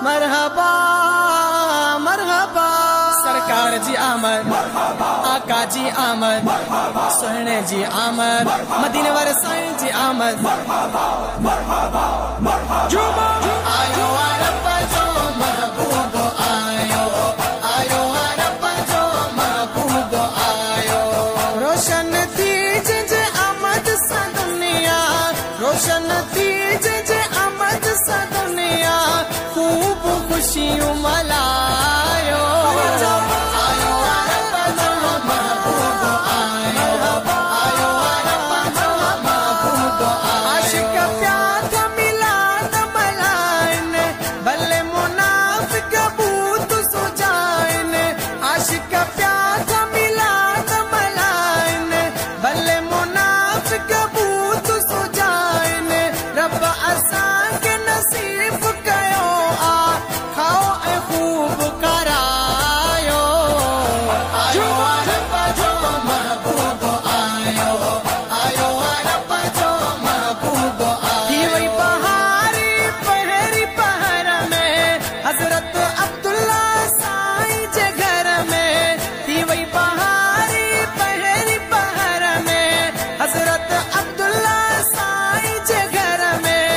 मरहबा मरहबा। सरकार जी आमद, आका जी आमद, सोहणे जी आमद, मदीने वाले साईं जी आमद। आयो अरब जो महबूब आयो, आयो अरब जो महबूब आयो। रोशन थी जे आमद सा दुनिया, रोशन थी जे आमद सा दुनिया, खूब खुशियों मलायो। आयो अरब जो महबूब आयो, आयो अरब जो महबूब आयो। आशिक प्यार का मिलाद मलाइन, भले मुनाफिक बूत सुजाइन। आशिक प्यार का मिलाद मलाइन, भले मुनाफिक बूत सुजाइन। रब असां के नसीब कयो आ, खाओ ऐं खूब करायो। आयो अरब जो महबूब आयो, आयो अरब जो महबूब आयो। थी वई बहारी पहरी पहर में, हजरत अब्दुल्ला साईं जे घर में। थी वई बहारी पहरी पहर में, हजरत अब्दुल्ला साईं जे घर में।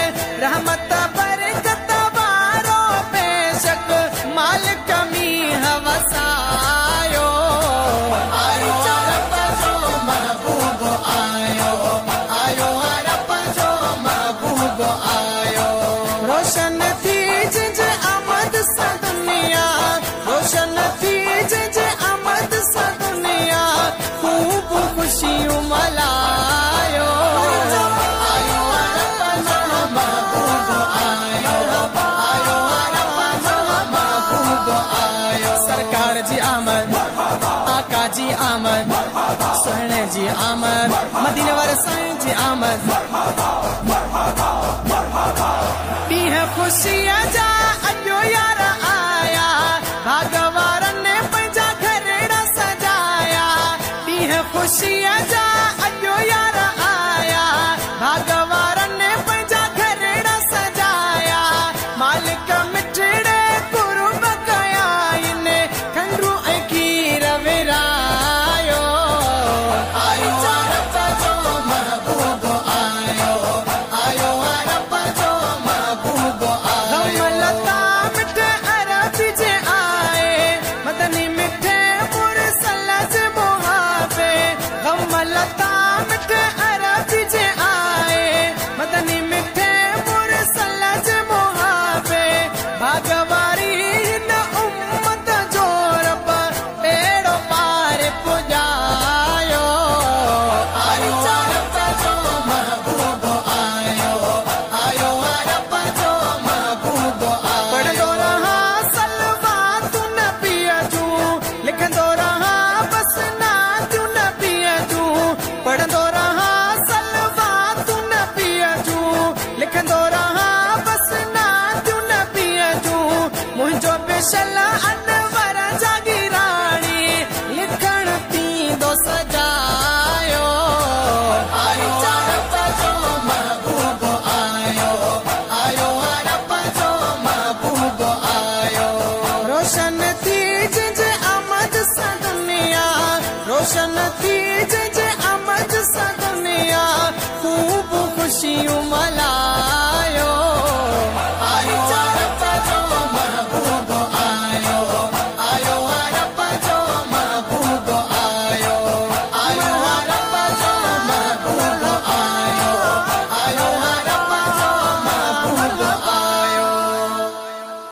रहमत बरकत वारो बेशक मालिक मींह वसायो। आयो अरब जो महबूब आयो, आयो अरब जो महबूब आयो। रोशन थी जे आमद सा दुनिया, रोशन थी जे आमद सा दुनिया, खूब खुशियों मलायो। आयो अरब जो महबूब आयो, आयो अरब जो महबूब आयो। सरकार जी आमद, आका जी आमद, सोहणे जी आमद, मदीने वाले साईं जी आमद। दी है खुशी